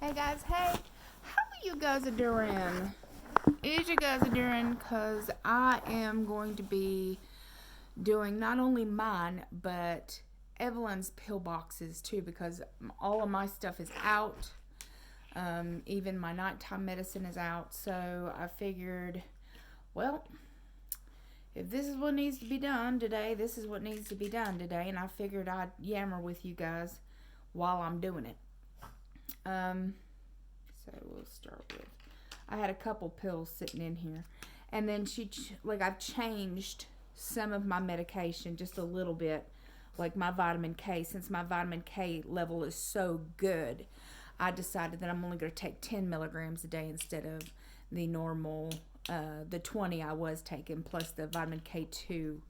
Hey guys, hey, how you guys are doing? Is you guys are doing? Cause I am going to be doing not only mine but Evelyn's pill boxes too, because all of my stuff is out. Even my nighttime medicine is out. So I figured, well, if this is what needs to be done today, this is what needs to be done today, and I figured I'd yammer with you guys while I'm doing it. Um, So we'll start with. I had a couple pills sitting in here, and then I've changed some of my medication just a little bit, like my vitamin K. Since my vitamin K level is so good, I decided that I'm only going to take 10 milligrams a day instead of the normal, the 20 I was taking, plus the vitamin K2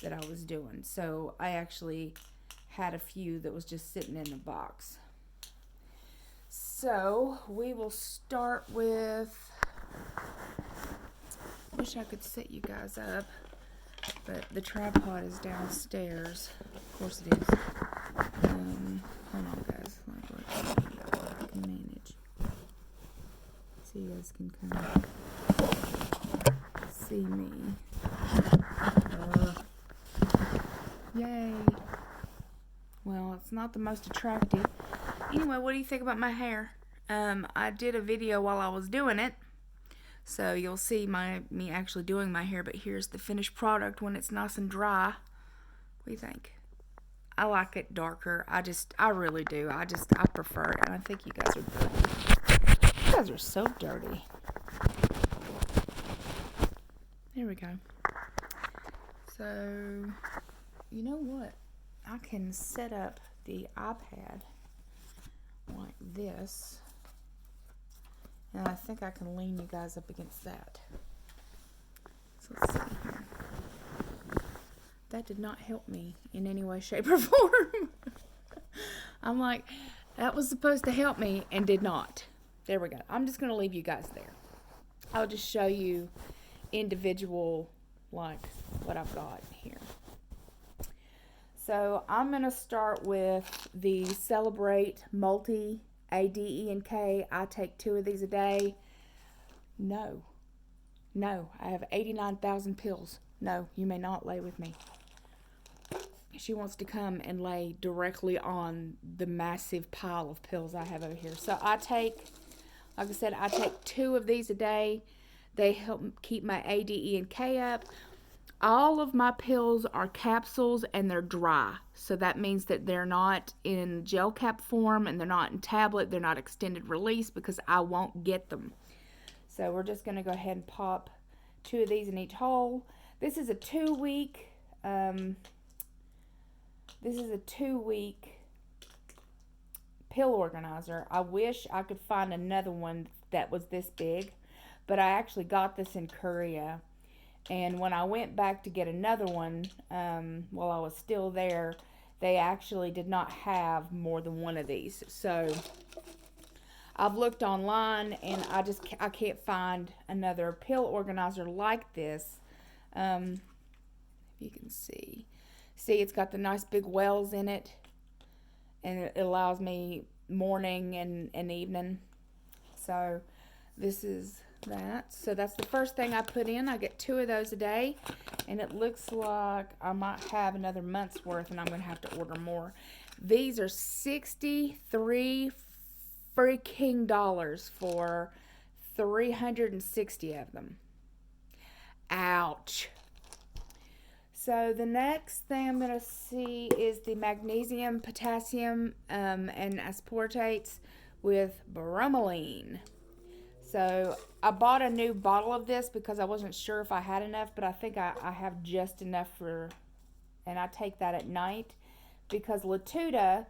that I was doing. So I actually had a few that was just sitting in the box. So we will start with. Wish I could set you guys up, but the tripod is downstairs. Of course it is. Hold on, guys. I can manage. So you guys can kind of see me. Yay. Well, it's not the most attractive. Anyway, what do you think about my hair? I did a video while I was doing it, so you'll see me actually doing my hair, but here's the finished product when it's nice and dry. What do you think? I like it darker. I really do. I prefer it, and I think you guys are dirty. You guys are so dirty. There we go. So, you know what? I can set up the iPad like this, and I think I can lean you guys up against that. So let's see here. That did not help me in any way, shape, or form. I'm like, that was supposed to help me and did not. There we go. I'm just going to leave you guys there. I'll just show you individual, like what I've got here. So I'm going to start with the Celebrate Multi ADE and K. I take 2 of these a day. No, I have 89,000 pills. No, you may not lay with me. She wants to come and lay directly on the massive pile of pills I have over here. So I take 2 of these a day. They help keep my ADE and K up. All of my pills are capsules and they're dry. So that means that they're not in gel cap form and they're not in tablet. They're not extended release because I won't get them. So we're just going to go ahead and pop 2 of these in each hole. This is a 2-week. This is a 2-week pill organizer. I wish I could find another one that was this big, but I actually got this in Korea. And when I went back to get another one, while I was still there, they actually did not have more than one of these. So I've looked online and I can't find another pill organizer like this. If you can see, it's got the nice big wells in it, and it allows me morning and evening. So this is that. So that's the first thing I put in. I get 2 of those a day, and it looks like I might have another month's worth, and I'm going to have to order more. These are $63 freaking dollars for 360 of them. Ouch. So the next thing I'm going to see is the magnesium, potassium, and aspartates with bromelain. So I bought a new bottle of this because I wasn't sure if I had enough, but I think I have just enough and I take that at night because Latuda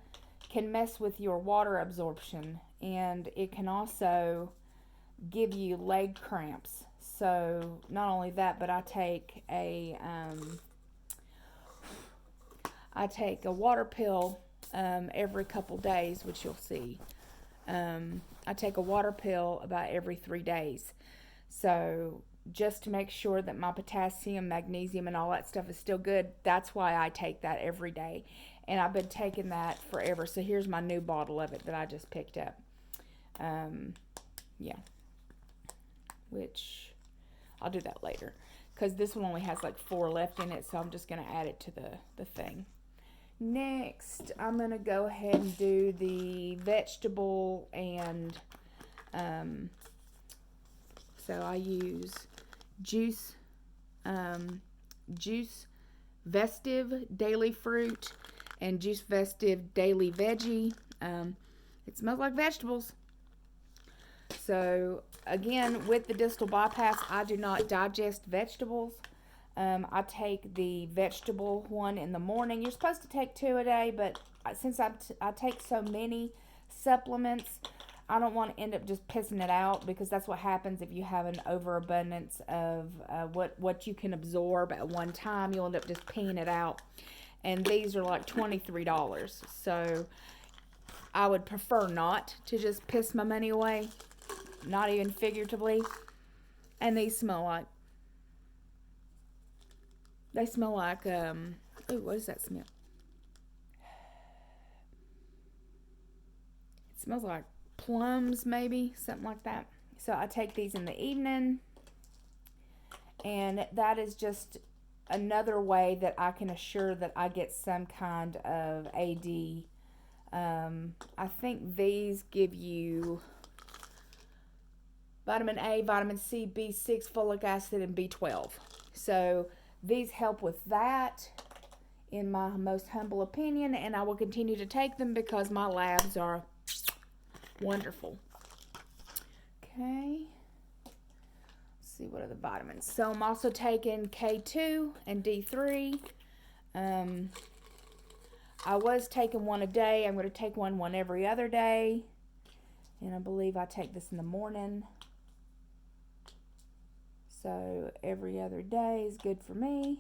can mess with your water absorption, and it can also give you leg cramps. So not only that, but I take a water pill every couple days, which you'll see. I take a water pill about every 3 days. So just to make sure that my potassium, magnesium, and all that stuff is still good, that's why I take that every day. And I've been taking that forever. So here's my new bottle of it that I just picked up. Yeah, which I'll do that later because this one only has like 4 left in it, so I'm just going to add it to the thing. Next, I'm going to go ahead and do the vegetable and so I use juice Juice Vestive Daily Fruit and Juice Vestive Daily Veggie. It smells like vegetables. So again, with the distal bypass, I do not digest vegetables. I take the vegetable one in the morning. You're supposed to take 2 a day, but since I take so many supplements, I don't want to end up just pissing it out, because that's what happens if you have an overabundance of what you can absorb at one time. You'll end up just peeing it out. And these are like $23. So I would prefer not to just piss my money away, not even figuratively. And these smell like, ooh, what does that smell? It smells like plums, maybe, something like that. So I take these in the evening, and that is just another way that I can assure that I get some kind of AD. I think these give you vitamin A, vitamin C, B6, folic acid, and B12. So these help with that, in my most humble opinion, and I will continue to take them because my labs are wonderful. Okay. Let's see, what are the vitamins? So I'm also taking K2 and D3. I was taking one a day. I'm going to take one every other day. And I believe I take this in the morning. So every other day is good for me.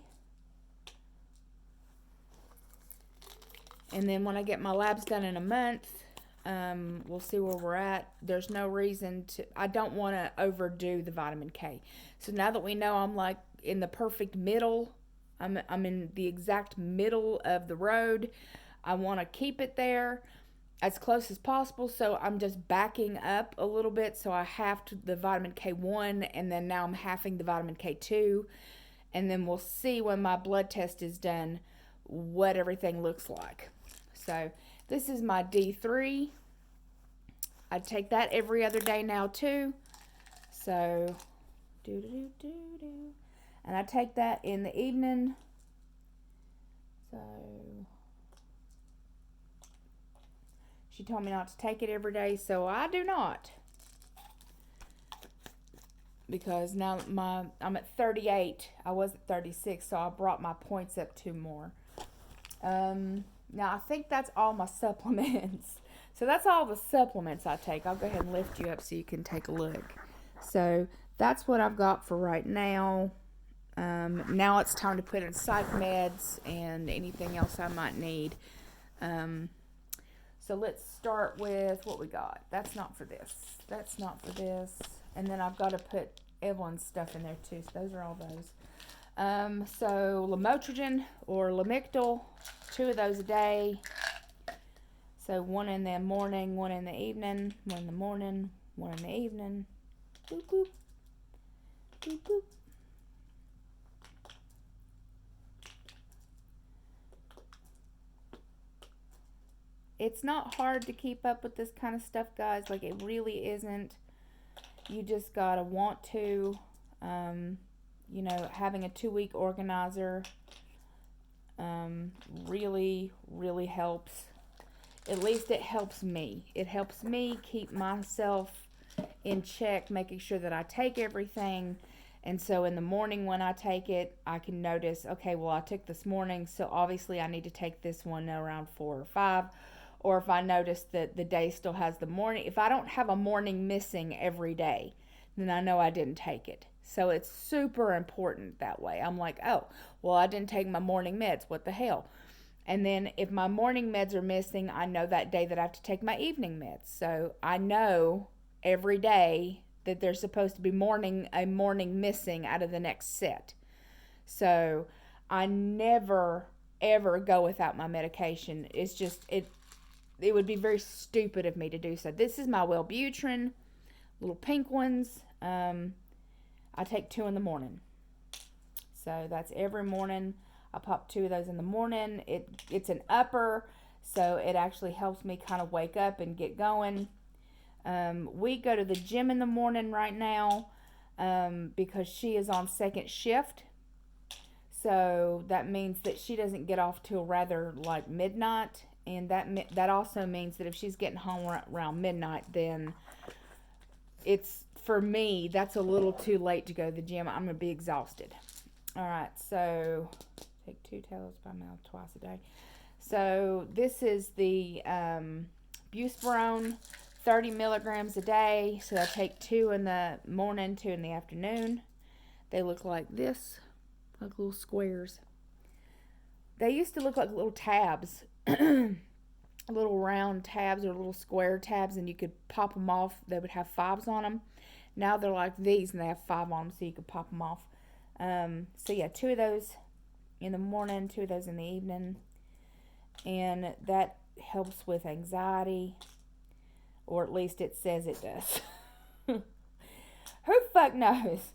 And then when I get my labs done in a month, we'll see where we're at. There's no reason to, I don't want to overdo the vitamin K. So now that we know I'm like in the perfect middle, I'm in the exact middle of the road, I want to keep it there as close as possible. So I'm just backing up a little bit. So I halved the vitamin K1, and then now I'm halving the vitamin K2. And then we'll see when my blood test is done what everything looks like. So this is my D3. I take that every other day now too. So, and I take that in the evening. So, she told me not to take it every day, so I do not. Because now I'm at 38. I was at 36, so I brought my points up 2 more. Now I think that's all my supplements. So that's all the supplements I take. I'll go ahead and lift you up so you can take a look. So that's what I've got for right now. Now it's time to put in psych meds and anything else I might need. So let's start with what we got. That's not for this. That's not for this. And then I've got to put Evelyn's stuff in there too. So those are all those. So lamotrigine or Lamictal, 2 of those a day. So 1 in the morning, 1 in the evening, 1 in the morning, 1 in the evening. Boop, boop. Boop, boop. It's not hard to keep up with this kind of stuff, guys. Like, it really isn't. You just gotta want to. You know, having a 2-week organizer really, really helps. At least it helps me. It helps me keep myself in check, making sure that I take everything. And so in the morning when I take it, I can notice, okay, well, I took this morning, so obviously I need to take this one around 4 or 5. Or if I notice that the day still has the morning, if I don't have a morning missing every day, then I know I didn't take it. So it's super important that way. I'm like, oh, well, I didn't take my morning meds. What the hell? And then if my morning meds are missing, I know that day that I have to take my evening meds. So I know every day that there's supposed to be a morning missing out of the next set. So I never, ever go without my medication. It's just, it would be very stupid of me to do so. This is my Wellbutrin, little pink ones. I take 2 in the morning. So that's every morning. I pop 2 of those in the morning. It's an upper, so it actually helps me kind of wake up and get going. We go to the gym in the morning right now because she is on second shift. So that means that she doesn't get off till rather like midnight. And that also means that if she's getting home around midnight, then it's, for me, that's a little too late to go to the gym. I'm going to be exhausted. All right, so take 2 tablets by mouth twice a day. So this is the Buspirone, 30 milligrams a day. So I take 2 in the morning, 2 in the afternoon. They look like this, like little squares. They used to look like little tabs, little round tabs or little square tabs, and you could pop them off. They would have 5s on them. Now they're like these, and they have 5 on them, so you could pop them off. So yeah, 2 of those in the morning, 2 of those in the evening, and that helps with anxiety, or at least it says it does. Who fuck knows?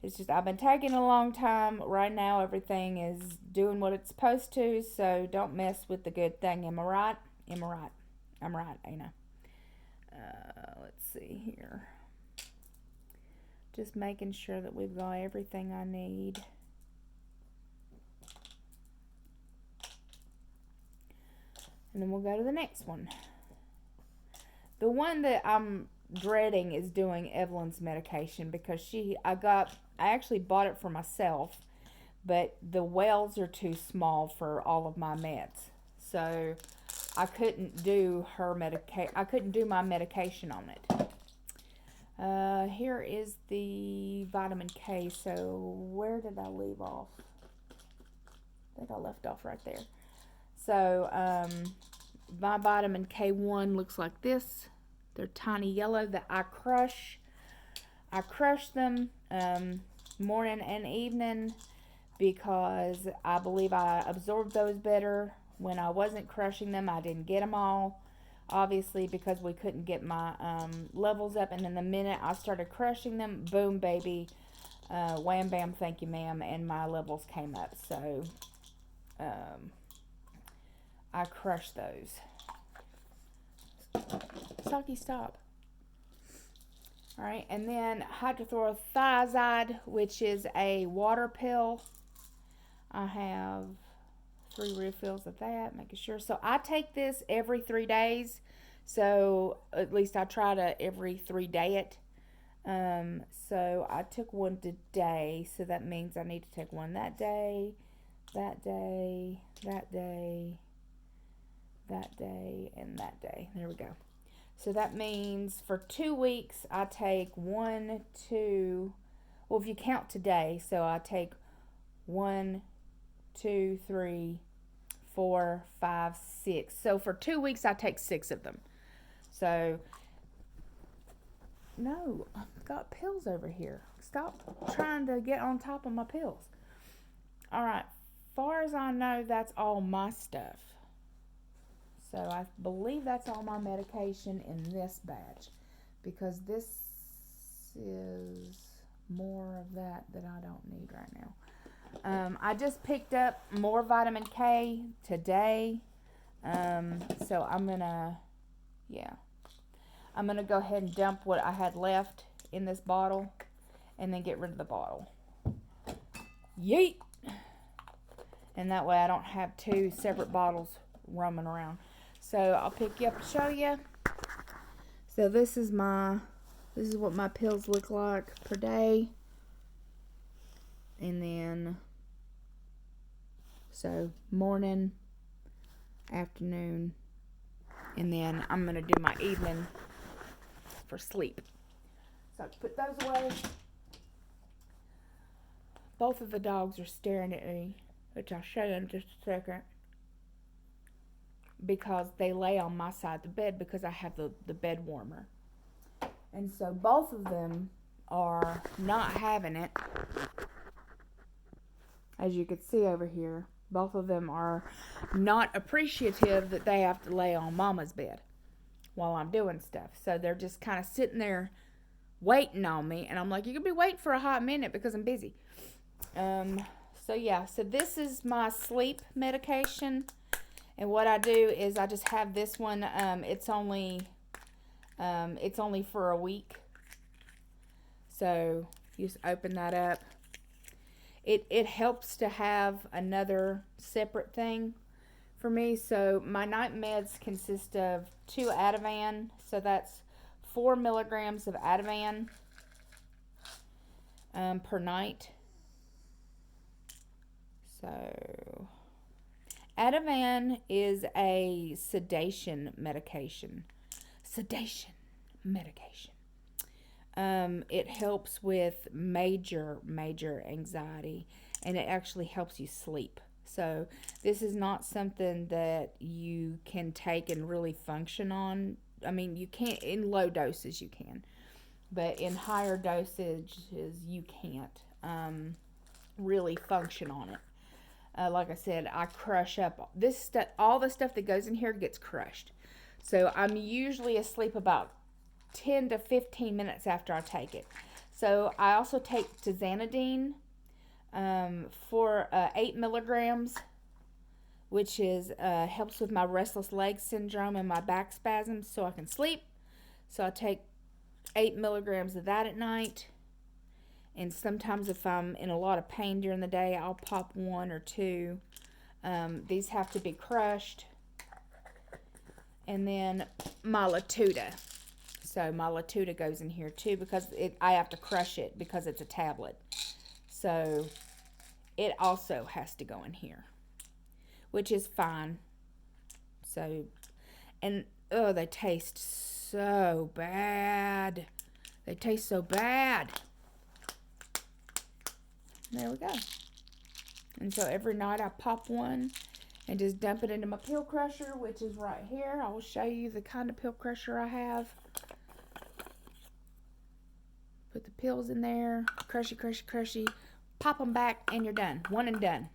It's just, I've been taking a long time. Right now, everything is doing what it's supposed to, so don't mess with the good thing. Am I right? Am I right? I'm right, ain't I? Let's see here. Just making sure that we've got everything I need. And then we'll go to the next one. The one that I'm dreading is doing Evelyn's medication because I actually bought it for myself, but the wells are too small for all of my meds. So I couldn't do my medication on it. Here is the vitamin K. So where did I leave off? I think I left off right there. So my vitamin K1 looks like this. They're tiny yellow that I crush. I crush them morning and evening because I believe I absorbed those better when I wasn't crushing them. I didn't get them all, obviously, because we couldn't get my levels up. And then the minute I started crushing them, boom, baby, wham, bam, thank you, ma'am, and my levels came up. So I crushed those. Saki, stop. All right, and then hydrochlorothiazide, which is a water pill. I have 3 refills of that, making sure. So I take this every 3 days. So at least I try to every 3 day it. So I took one today. So that means I need to take one that day, that day, that day, that day, and that day. There we go. So that means for 2 weeks, I take 1, 2, well, if you count today, so I take 1, 2, 3, 4, 5, 6. So for 2 weeks, I take 6 of them. So, no, I've got pills over here. Stop trying to get on top of my pills. All right, far as I know, that's all my stuff. So I believe that's all my medication in this batch, because this is more of that I don't need right now. I just picked up more vitamin K today. So I'm gonna go ahead and dump what I had left in this bottle and then get rid of the bottle. Yeet! And that way I don't have 2 separate bottles roaming around. So I'll pick you up and show you. So this is what my pills look like per day. And then, so morning, afternoon, and then I'm going to do my evening for sleep. So I put those away. Both of the dogs are staring at me, which I'll show you in just a second, because they lay on my side of the bed because I have the bed warmer. And so both of them are not having it. As you can see over here, Both of them are not appreciative that they have to lay on mama's bed while I'm doing stuff. So they're just kind of sitting there waiting on me. And I'm like, you could be waiting for a hot minute because I'm busy. So yeah, so this is my sleep medication. And what I do is I just have this one. It's only for a week. So you just open that up. It helps to have another separate thing for me. So my night meds consist of 2 Ativan. So that's 4 milligrams of Ativan per night. So Ativan is a sedation medication. It helps with major anxiety, and it actually helps you sleep. So this is not something that you can take and really function on. I mean, you can't, in low doses you can, but in higher dosages you can't really function on it. Like I said, I crush up this stuff. All the stuff that goes in here gets crushed. So I'm usually asleep about 10 to 15 minutes after I take it. So I also take tizanidine for 8 milligrams, which is helps with my restless leg syndrome and my back spasms so I can sleep. So I take 8 milligrams of that at night. And sometimes if I'm in a lot of pain during the day, I'll pop 1 or 2. These have to be crushed. And then my Latuda. So my Latuda goes in here too because I have to crush it because it's a tablet. So it also has to go in here, which is fine. So, and oh, they taste so bad. They taste so bad. There we go. And so every night I pop 1 and just dump it into my pill crusher, which is right here. I will show you the kind of pill crusher I have. Put the pills in there, crushy, pop them back, and you're done. One and done.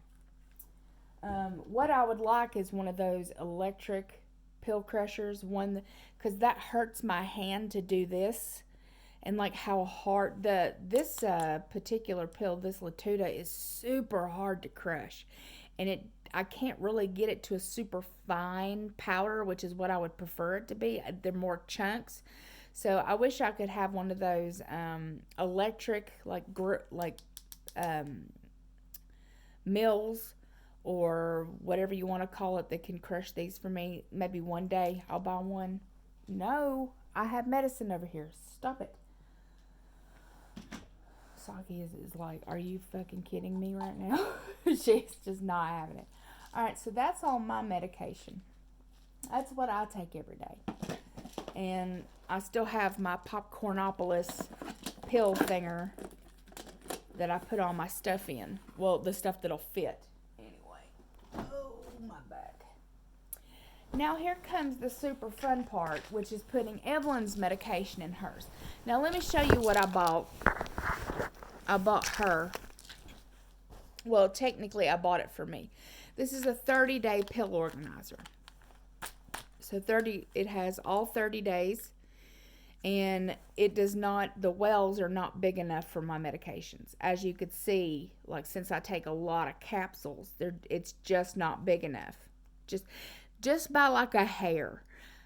What I would like is one of those electric pill crushers, because that hurts my hand to do this. And like how hard this particular pill, this Latuda, is super hard to crush, and I can't really get it to a super fine powder, which is what I would prefer it to be. They're more chunks, so I wish I could have one of those electric mills or whatever you want to call it that can crush these for me. Maybe one day I'll buy one. No, I have medicine over here. Stop it. Saki is like, are you fucking kidding me right now? She's just not having it. Alright, so that's all my medication. That's what I take every day. And I still have my Popcornopolis pill thinger that I put all my stuff in. Well, the stuff that'll fit. Anyway. Oh, my back. Now here comes the super fun part, which is putting Evelyn's medication in hers. Now let me show you what I bought. I bought her. Well, technically I bought it for me. This is a 30-day pill organizer. So it has all 30 days. And it does not, the wells are not big enough for my medications. As you could see, like since I take a lot of capsules, it's just not big enough. Just by like a hair.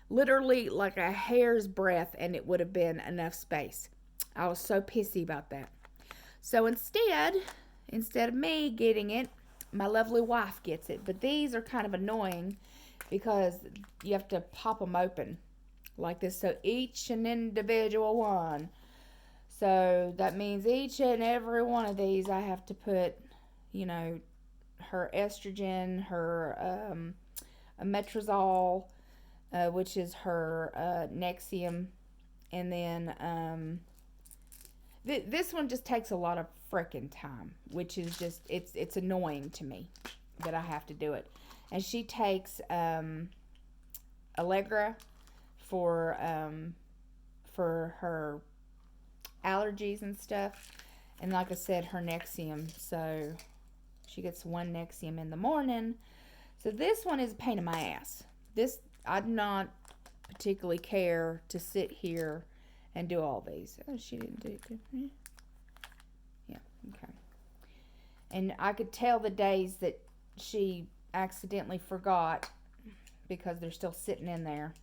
Literally like a hair's breadth, and it would have been enough space. I was so pissy about that. So instead of me getting it, my lovely wife gets it. But these are kind of annoying because you have to pop them open like this. So each an individual one. So that means each and every one of these I have to put, her estrogen, her omeprazole, which is her Nexium, and then this one just takes a lot of frickin' time, which is just, it's annoying to me that I have to do it. And she takes Allegra for her allergies and stuff, and like I said, her Nexium. So She gets one Nexium in the morning. So this one is a pain in my ass. This, I do not particularly care to sit here and do all these. Oh, she didn't do it. Yeah, okay. And I could tell the days that she accidentally forgot because they're still sitting in there.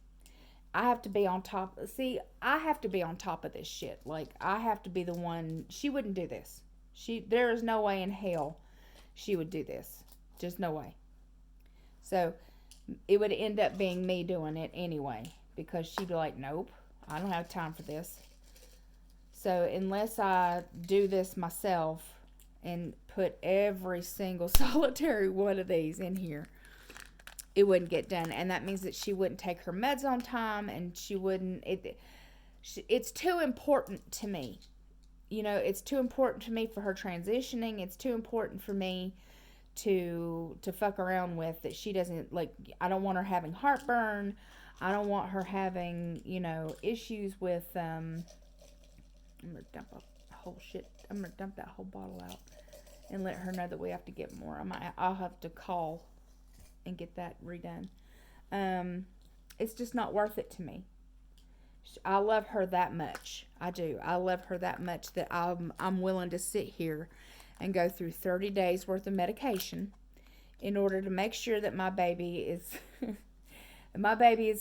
I have to be on top. See, I have to be on top of this shit. Like, I have to be the one. She wouldn't do this. There is no way in hell she would do this. Just no way. So it would end up being me doing it anyway, because she'd be like, nope, I don't have time for this. So unless I do this myself and put every single solitary one of these in here, it wouldn't get done. And that means that she wouldn't take her meds on time, and she wouldn't, it's too important to me. You know, it's too important to me for her transitioning. It's too important for me to fuck around with, that she doesn't, like, I don't want her having heartburn. I don't want her having, you know, issues with, I'm going to dump a whole shit. I'm going to dump that whole bottle out and let her know that we have to get more. I'll have to call and get that redone. It's just not worth it to me. I love her that much. I do. I love her that much that I'm willing to sit here and go through 30 days worth of medication in order to make sure that my baby is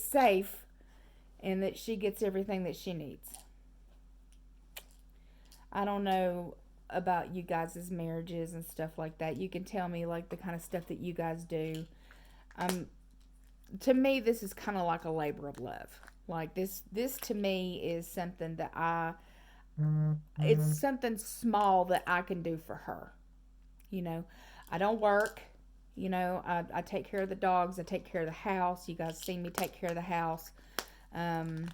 safe and that she gets everything that she needs. I don't know about you guys' marriages and stuff like that. You can tell me, like, the kind of stuff that you guys do. To me, this is kind of like a labor of love. Like, this to me is something that it's something small that I can do for her. You know, I don't work. You know, I take care of the dogs. I take care of the house. You guys see me take care of the house. And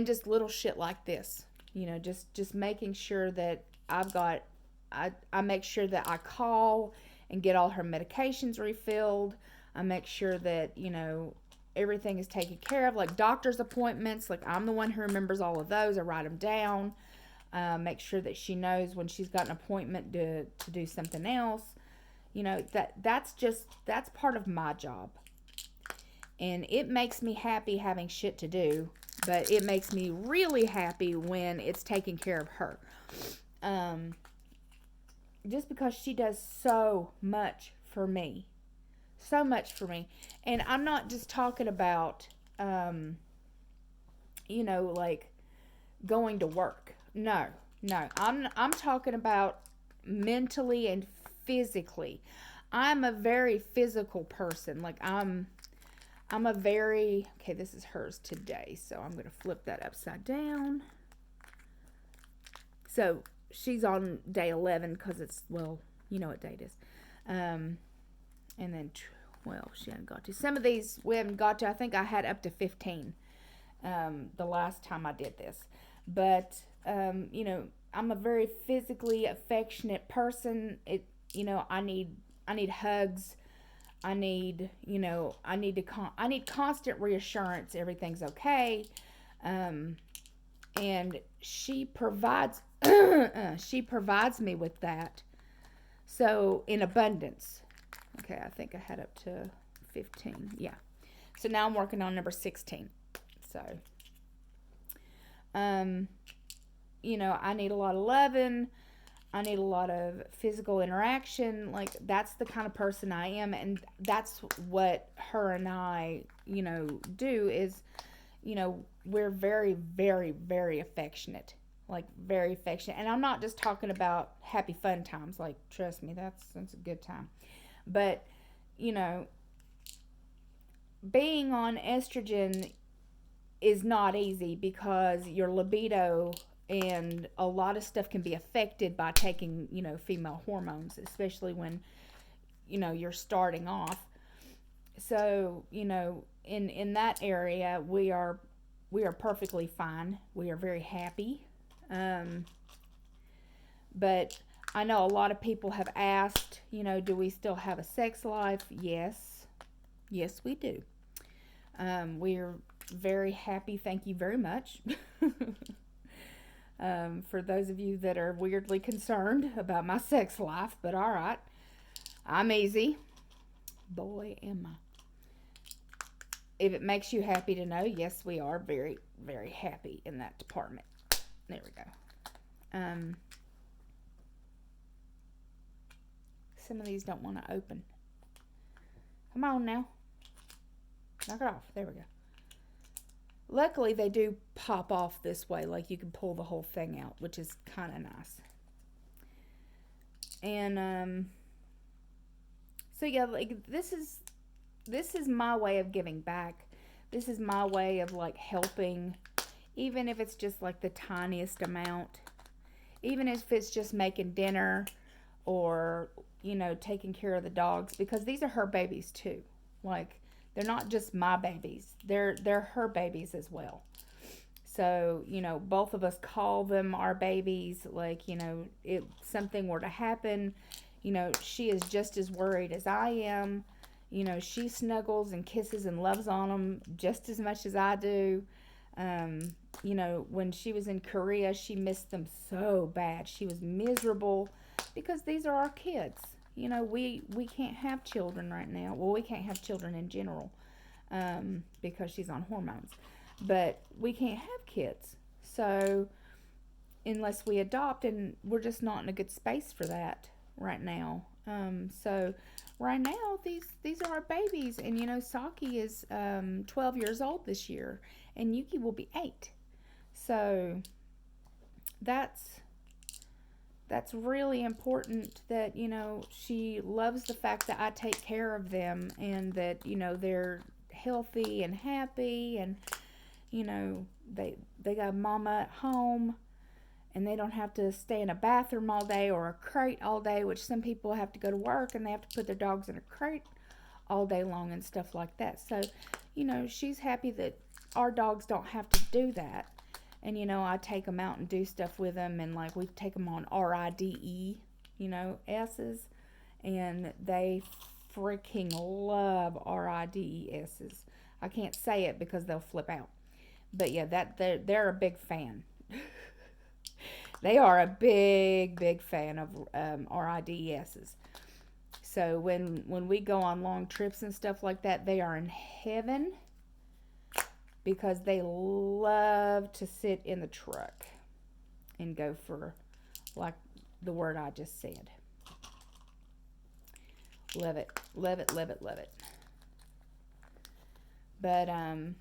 just little shit like this. You know, just making sure that I make sure that I call and get all her medications refilled. I make sure that, you know, everything is taken care of, like doctor's appointments. Like, I'm the one who remembers all of those. I write them down. Make sure that she knows when she's got an appointment to do something else. You know, that's part of my job. And it makes me happy having shit to do, but it makes me really happy when it's taking care of her. Just because she does so much for me. So much for me. And I'm not just talking about, you know, like going to work. No. I'm talking about mentally and physically. I'm a very physical person. Like, I'm a very, okay, this is hers today, so I'm going to flip that upside down. So she's on day 11 because it's, well, you know what day it is. And then 12 she hadn't got to. Some of these we haven't got to. I think I had up to 15 the last time I did this. But, you know, I'm a very physically affectionate person. You know, I need hugs. I need, you know, I need constant reassurance everything's okay. And she provides me with that. So, in abundance. Okay, I think I had up to 15. Yeah. So now I'm working on number 16. So, you know, I need a lot of loving. I need a lot of physical interaction. Like, that's the kind of person I am. And that's what her and I, you know, do is, you know, we're very, very, very affectionate. Like, very affectionate. And I'm not just talking about happy fun times. Like, trust me, that's a good time. But, you know, being on estrogen is not easy because your libido and a lot of stuff can be affected by taking, you know, female hormones, especially when, you know, you're starting off. So, you know, in that area, we are perfectly fine. We are very happy. But I know a lot of people have asked, you know, do we still have a sex life? Yes. Yes, we do. We're very happy. Thank you very much. For those of you that are weirdly concerned about my sex life, but all right, I'm easy. Boy, am I. If it makes you happy to know, yes, we are very, very happy in that department. There we go. Some of these don't want to open. Come on now. Knock it off. There we go. Luckily, they do pop off this way. Like, you can pull the whole thing out, which is kind of nice. And, so yeah, like, this is my way of giving back. This is my way of, like, helping, even if it's just, like, the tiniest amount. Even if it's just making dinner or, you know, taking care of the dogs. Because these are her babies, too. Like, they're not just my babies. They're her babies as well. So, you know, both of us call them our babies. Like, you know, if something were to happen, you know, she is just as worried as I am. You know, she snuggles and kisses and loves on them just as much as I do. You know, when she was in Korea, she missed them so bad. She was miserable because these are our kids. You know, we can't have children right now. Well, we can't have children in general because she's on hormones. But we can't have kids. So, unless we adopt, and we're just not in a good space for that right now. So, right now, these are our babies. And, you know, Saki is 12 years old this year. And Yuki will be 8. So, that's really important that, you know, she loves the fact that I take care of them and that, you know, they're healthy and happy and, you know, they got mama at home and they don't have to stay in a bathroom all day or a crate all day, which some people have to go to work and they have to put their dogs in a crate all day long and stuff like that. So, you know, she's happy that our dogs don't have to do that. And, you know, I take them out and do stuff with them. And, like, we take them on RIDE, you know, S's. And they freaking love RIDES's. I can't say it because they'll flip out. But, yeah, they're a big fan. They are a big, big fan of RIDES's. So, when we go on long trips and stuff like that, they are in heaven. Because they love to sit in the truck and go for, like the word I just said. Love it. Love it, love it, love it. But, I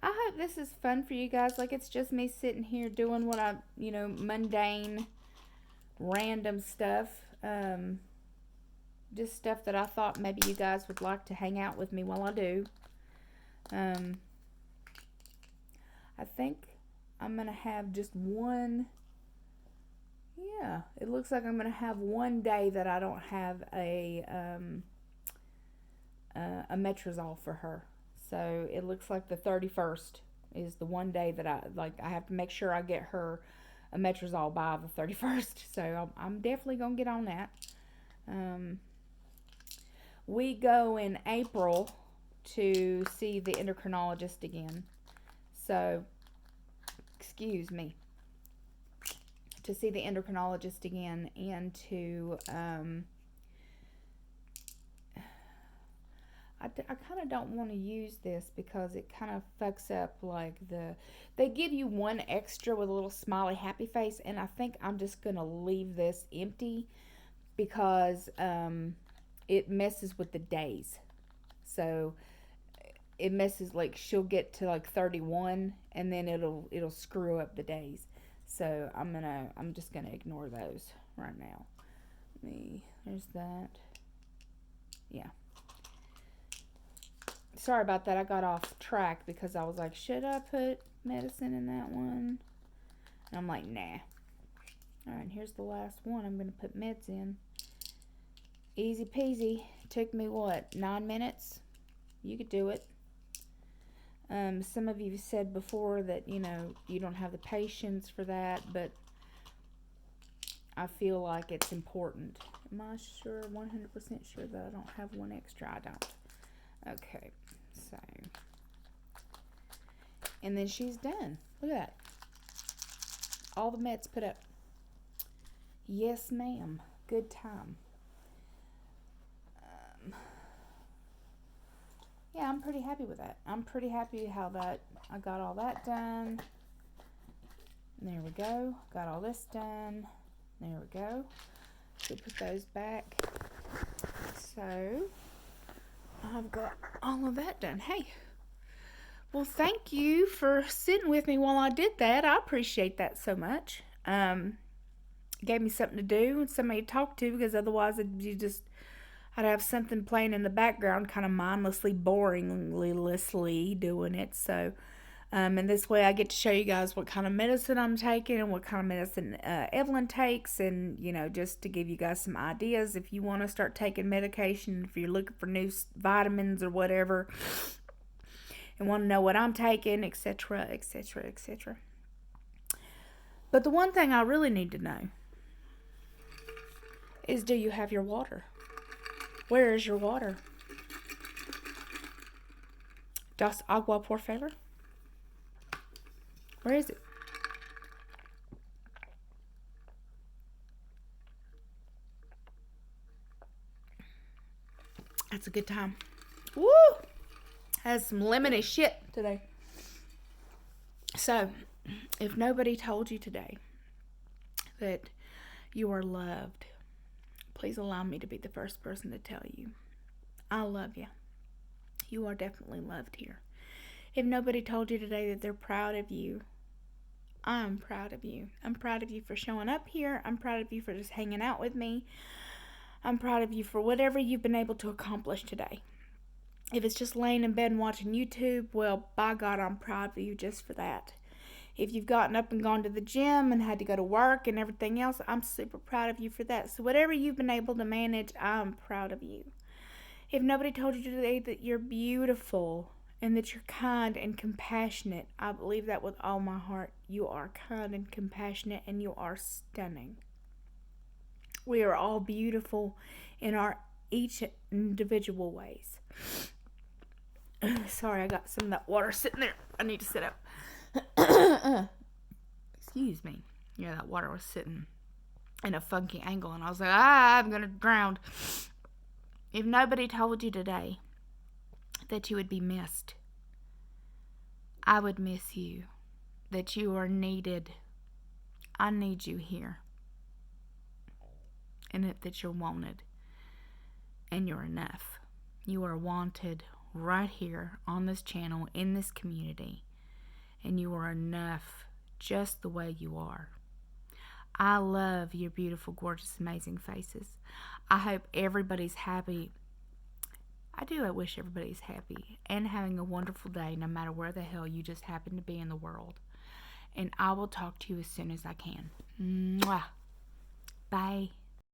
hope this is fun for you guys. Like, it's just me sitting here doing what I, you know, mundane, random stuff. Just stuff that I thought maybe you guys would like to hang out with me while I do. I think I'm going to have just one, yeah, it looks like I'm going to have one day that I don't have a metrazole for her. So it looks like the 31st is the one day that I have to make sure I get her a metrazole by the 31st. So I'm definitely going to get on that. We go in April to see the endocrinologist again. So, excuse me. To see the endocrinologist again and to, I kind of don't want to use this because it kind of fucks up like they give you one extra with a little smiley happy face, and I think I'm just going to leave this empty because it messes with the days. So, it messes, like, she'll get to like 31 and then it'll screw up the days. So I'm just gonna ignore those right now. There's that. Yeah. Sorry about that. I got off track because I was like, should I put medicine in that one? And I'm like, nah. Alright, here's the last one I'm gonna put meds in. Easy peasy. Took me what, 9 minutes? You could do it. Some of you said before that, you know, you don't have the patience for that, but I feel like it's important. Am I sure, 100% sure that I don't have one extra? I don't. Okay, so. And then she's done. Look at that. All the meds put up. Yes, ma'am. Good time. Yeah, I'm pretty happy with that. I'm pretty happy how that I got all that done. There we go. Got all this done. There we go. So put those back. So I've got all of that done. Hey, well, thank you for sitting with me while I did that. I appreciate that so much. Gave me something to do and somebody to talk to, because otherwise I'd have something playing in the background, kind of mindlessly, boringly doing it. So, and this way I get to show you guys what kind of medicine I'm taking and what kind of medicine Evelyn takes, and, you know, just to give you guys some ideas if you want to start taking medication, if you're looking for new vitamins or whatever, and want to know what I'm taking, etc., etc., etc. But the one thing I really need to know is, do you have your water? Where is your water? Das agua, por favor? Where is it? That's a good time. Woo! Has some lemony shit today. So, if nobody told you today that you are loved, please allow me to be the first person to tell you. I love you. You are definitely loved here. If nobody told you today that they're proud of you, I'm proud of you. I'm proud of you for showing up here. I'm proud of you for just hanging out with me. I'm proud of you for whatever you've been able to accomplish today. If it's just laying in bed and watching YouTube, well, by God, I'm proud of you just for that. If you've gotten up and gone to the gym and had to go to work and everything else, I'm super proud of you for that. So whatever you've been able to manage, I'm proud of you. If nobody told you today that you're beautiful and that you're kind and compassionate, I believe that with all my heart. You are kind and compassionate, and you are stunning. We are all beautiful in our each individual ways. Sorry, I got some of that water sitting there. I need to sit up. Excuse me. Yeah, that water was sitting in a funky angle, and I was like, I'm gonna drown. If nobody told you today that you would be missed, I would miss you. That you are needed. I need you here. And that you're wanted. And you're enough. You are wanted right here on this channel, in this community. And you are enough just the way you are. I love your beautiful, gorgeous, amazing faces. I hope everybody's happy. I wish everybody's happy and having a wonderful day, no matter where the hell you just happen to be in the world. And I will talk to you as soon as I can. Mwah. Bye.